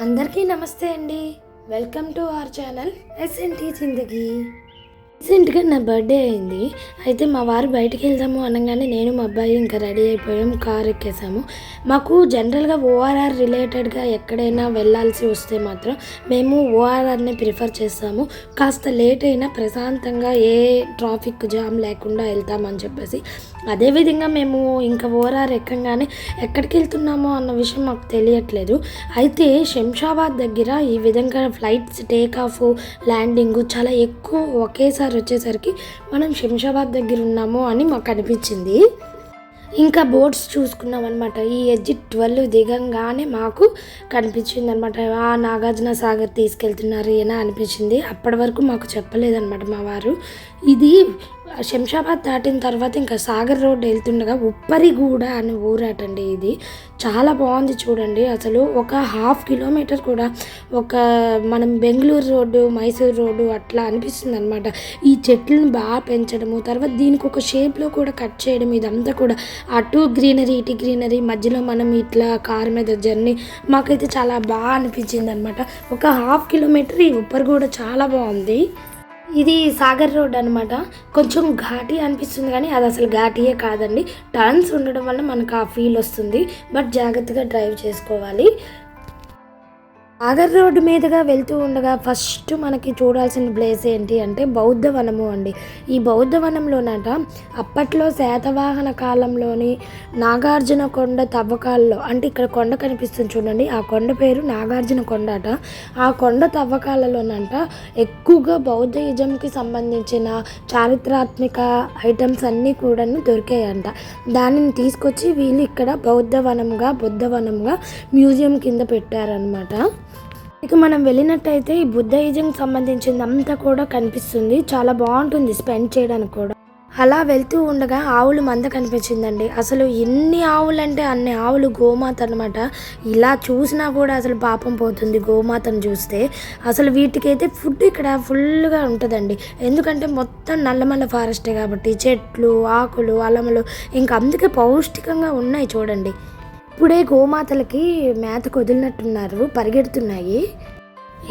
అందరికీ నమస్తే అండి. Welcome to our channel SNT Zindagi. రీసెంట్గా నా బర్త్డే అయింది. అయితే మా వారు బయటికి వెళ్దాము అనగానే నేను మా అబ్బాయి ఇంకా రెడీ అయిపోయాము, కార్ ఎక్కేసాము. మాకు జనరల్గా ఓఆర్ఆర్ రిలేటెడ్గా ఎక్కడైనా వెళ్ళాల్సి వస్తే మాత్రం మేము ఓఆర్ఆర్ని ప్రిఫర్ చేస్తాము. కాస్త లేట్ అయినా ప్రశాంతంగా ఏ ట్రాఫిక్ జామ్ లేకుండా వెళ్తామని చెప్పేసి. అదేవిధంగా మేము ఇంకా ఓఆర్ఆర్ ఎక్కగానే ఎక్కడికి వెళ్తున్నామో అన్న విషయం మాకు తెలియట్లేదు. అయితే శంషాబాద్ దగ్గర ఈ విధంగా ఫ్లైట్స్ టేక్ ఆఫ్ ల్యాండింగ్ చాలా ఎక్కువ ఒకేసారి వచ్చేసరికి మనం శంషాబాద్ దగ్గర ఉన్నాము అని మాకు అనిపించింది. ఇంకా బోట్స్ చూసుకున్నాం అనమాట. ఈ ఎగ్జిట్ 12 దిగంగానే మాకు కనిపించింది అనమాట. నాగార్జున సాగర్ తీసుకెళ్తున్నారు ఏనా అనిపించింది. అప్పటి వరకు మాకు చెప్పలేదన్నమాట మా వారు. ఇది శంషాబాద్ దాటిన తర్వాత ఇంకా సాగర్ రోడ్ వెళ్తుండగా ఉప్పరిగూడ అనే ఊరాటండి. ఇది చాలా బాగుంది చూడండి. అసలు ఒక 1/2 కిలోమీటర్ కూడా ఒక మనం బెంగళూరు రోడ్డు, మైసూర్ రోడ్డు అట్లా అనిపిస్తుంది అనమాట. ఈ చెట్లను బాగా పెంచడము, తర్వాత దీనికి ఒక షేప్లో కూడా కట్ చేయడం, ఇదంతా కూడా అటు గ్రీనరీ ఇటు గ్రీనరీ మధ్యలో మనం ఇట్లా కారు మీద జర్నీ మాకైతే చాలా బాగా అనిపించింది అనమాట. ఒక 1/2 కిలోమీటర్ ఈ ఉప్పరిగూడ చాలా బాగుంది. ఇది సాగర్ రోడ్ అనమాట. కొంచెం ఘాటీ అనిపిస్తుంది కానీ అది అసలు ఘాటీయే కాదండి. టర్న్స్ ఉండడం వల్ల మనకు ఆ ఫీల్ వస్తుంది. బట్ జాగ్రత్తగా డ్రైవ్ చేసుకోవాలి. సాగర్ రోడ్డు మీదుగా వెళ్తూ ఉండగా ఫస్ట్ మనకి చూడాల్సిన ప్లేస్ ఏంటి అంటే బౌద్ధ వనము అండి. ఈ బౌద్ధ వనంలోనట అప్పట్లో శాతవాహన కాలంలోని నాగార్జున కొండ తవ్వకాల్లో, అంటే ఇక్కడ కొండ కనిపిస్తుంది చూడండి, ఆ కొండ పేరు నాగార్జున కొండ అట. ఆ కొండ తవ్వకాలలోనంట ఎక్కువగా బౌద్ధయిజంకి సంబంధించిన చారిత్రాత్మక ఐటమ్స్ అన్నీ కూడా దొరికాయంట. దానిని తీసుకొచ్చి వీళ్ళు ఇక్కడ బుద్ధ వనంగా మ్యూజియం కింద పెట్టారనమాట. ఇక మనం వెళ్ళినట్టయితే ఈ బుద్ధయిజంకి సంబంధించింది అంతా కూడా కనిపిస్తుంది. చాలా బాగుంటుంది స్పెండ్ చేయడానికి కూడా. అలా వెళ్తూ ఉండగా ఆవులు మంద కనిపించిందండి. అసలు ఎన్ని ఆవులు అంటే అన్ని ఆవులు, గోమాత అనమాట. ఇలా చూసినా కూడా అసలు పాపం పోతుంది గోమాతను చూస్తే. అసలు వీటికైతే ఫుడ్ ఇక్కడ ఫుల్గా ఉంటుందండి. ఎందుకంటే మొత్తం నల్లమల్ల ఫారెస్టే కాబట్టి చెట్లు, ఆకులు, అలములు ఇంకా అందుకే పౌష్టికంగా ఉన్నాయి చూడండి. ఇప్పుడే గోమాతలకి మేతకు వదిలినట్టున్నారు, పరిగెడుతున్నాయి.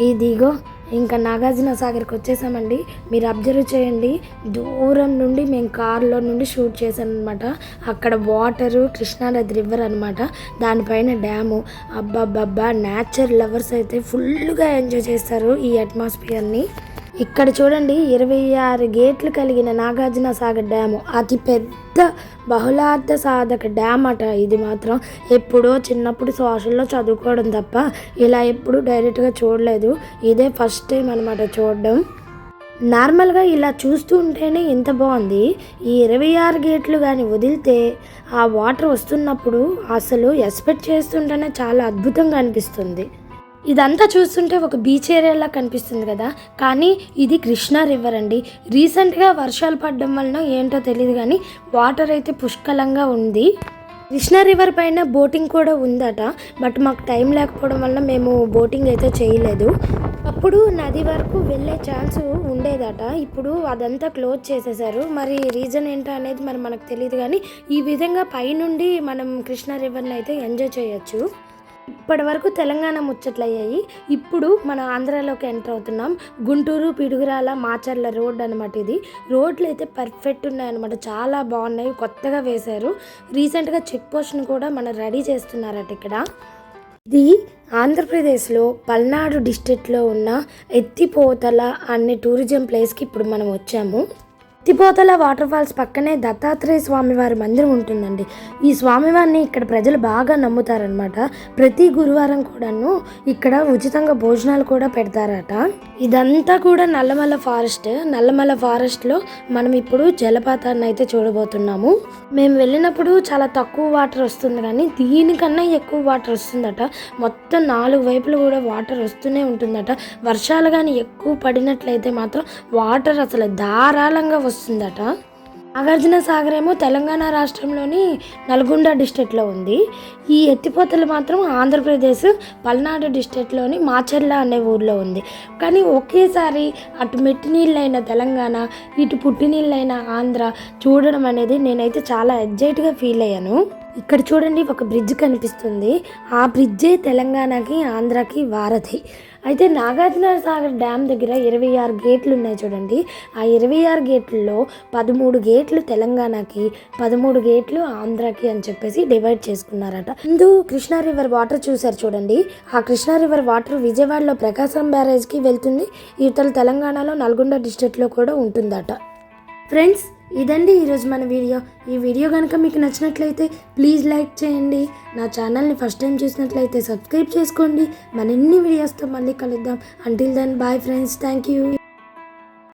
ఇదిగో ఇంకా నాగార్జున సాగర్కి వచ్చేసామండి. మీరు అబ్జర్వ్ చేయండి, దూరం నుండి మేము కారులో నుండి షూట్ చేశాను అనమాట. అక్కడ వాటరు కృష్ణానది రివర్ అనమాట, దానిపైన డ్యాము. అబ్బాబ్బా నేచర్ లవర్స్ అయితే ఫుల్గా ఎంజాయ్ చేస్తారు ఈ అట్మాస్ఫియర్ని. ఇక్కడ చూడండి 26 గేట్లు కలిగిన నాగార్జున సాగర్ డ్యాము, అతి పెద్ద బహుళార్థ సాధక డ్యామ్ అట. ఇది మాత్రం ఎప్పుడో చిన్నప్పుడు సోషల్లో చదువుకోవడం తప్ప ఇలా ఎప్పుడు డైరెక్ట్గా చూడలేదు. ఇదే ఫస్ట్ టైం అనమాట చూడడం. నార్మల్గా ఇలా చూస్తూ ఉంటేనే ఎంత బాగుంది. ఈ 26 గేట్లు కానీ వదిలితే ఆ వాటర్ వస్తున్నప్పుడు అసలు ఎక్స్పెక్ట్ చేస్తుంటేనే చాలా అద్భుతంగా అనిపిస్తుంది. ఇదంతా చూస్తుంటే ఒక బీచ్ ఏరియాలా కనిపిస్తుంది కదా, కానీ ఇది కృష్ణా రివర్ అండి. రీసెంట్గా వర్షాలు పడడం వలన ఏంటో తెలియదు కానీ వాటర్ అయితే పుష్కలంగా ఉంది. కృష్ణా రివర్ పైన బోటింగ్ కూడా ఉందట. బట్ మాకు టైం లేకపోవడం వల్ల మేము బోటింగ్ అయితే చేయలేదు. అప్పుడు నది వరకు వెళ్ళే ఛాన్స్ ఉండేదట. ఇప్పుడు అదంతా క్లోజ్ చేసేసారు. మరి రీజన్ ఏంటో అనేది మరి మనకు తెలియదు కానీ ఈ విధంగా పైనుండి మనం కృష్ణా రివర్ని అయితే ఎంజాయ్ చేయొచ్చు. ఇప్పటి వరకు తెలంగాణ ముచ్చట్లయ్యాయి. ఇప్పుడు మన ఆంధ్రాలోకి ఎంటర్ అవుతున్నాం. గుంటూరు, పిడుగురాల, మాచర్ల రోడ్ అనమాట. ఇది రోడ్లు అయితే పర్ఫెక్ట్ ఉన్నాయన్నమాట, చాలా బాగున్నాయి, కొత్తగా వేశారు. రీసెంట్గా చెక్ పోస్ట్ని కూడా మన రెడీ చేస్తున్నారట ఇక్కడ. ఇది ఆంధ్రప్రదేశ్లో పల్నాడు డిస్ట్రిక్ట్లో ఉన్న ఎత్తిపోతల అనే టూరిజం ప్లేస్కి ఇప్పుడు మనం వచ్చాము. ఎత్తిపోతల వాటర్ ఫాల్స్ పక్కనే దత్తాత్రేయ స్వామివారి మందిరం ఉంటుందండి. ఈ స్వామివారిని ఇక్కడ ప్రజలు బాగా నమ్ముతారనమాట. ప్రతి గురువారం కూడాను ఇక్కడ ఉచితంగా భోజనాలు కూడా పెడతారట. ఇదంతా కూడా నల్లమల్ల ఫారెస్ట్లో మనం ఇప్పుడు జలపాతాన్ని అయితే చూడబోతున్నాము. మేము వెళ్ళినప్పుడు చాలా తక్కువ వాటర్ వస్తుంది కానీ దీనికన్నా ఎక్కువ వాటర్ వస్తుందట. మొత్తం 4 వైపులు కూడా వాటర్ వస్తూనే ఉంటుందట. వర్షాలు కానీ ఎక్కువ పడినట్లయితే మాత్రం వాటర్ అసలు ధారాళంగా వస్తుందట. నాగార్జున సాగర్ ఏమో తెలంగాణ రాష్ట్రంలోని నల్గొండ డిస్ట్రిక్ట్లో ఉంది. ఈ ఎత్తిపోతలు మాత్రం ఆంధ్రప్రదేశ్ పల్నాడు డిస్ట్రిక్ట్లోని మాచర్ల అనే ఊర్లో ఉంది. కానీ ఒకేసారి అటు మెట్టి నీళ్ళైన తెలంగాణ, ఇటు పుట్టి నీళ్ళైన ఆంధ్ర చూడడం అనేది నేనైతే చాలా ఎగ్జైట్గా ఫీల్ అయ్యాను. ఇక్కడ చూడండి ఒక బ్రిడ్జ్ కనిపిస్తుంది. ఆ బ్రిడ్జే తెలంగాణకి ఆంధ్రాకి వారధి. అయితే నాగార్జున సాగర్ డ్యామ్ దగ్గర 26 గేట్లు ఉన్నాయి చూడండి. ఆ 26 గేట్లలో 13 గేట్లు తెలంగాణకి, 13 గేట్లు ఆంధ్రాకి అని చెప్పేసి డివైడ్ చేసుకున్నారట. ముందు కృష్ణా రివర్ వాటర్ చూసారు చూడండి. ఆ కృష్ణా రివర్ వాటర్ విజయవాడలో ప్రకాశం బ్యారేజ్కి వెళ్తుంది. ఇవతల తెలంగాణలో నల్గొండ డిస్ట్రిక్ట్లో కూడా ఉంటుందట. ఫ్రెండ్స్, ఇదండి ఈరోజు మన వీడియో. ఈ వీడియో కనుక మీకు నచ్చినట్లయితే ప్లీజ్ లైక్ చేయండి. నా ఛానల్ని ఫస్ట్ టైం చూసినట్లయితే సబ్స్క్రైబ్ చేసుకోండి. మరిన్ని వీడియోస్తో మళ్ళీ కలుద్దాం. Until then bye friends, thank you.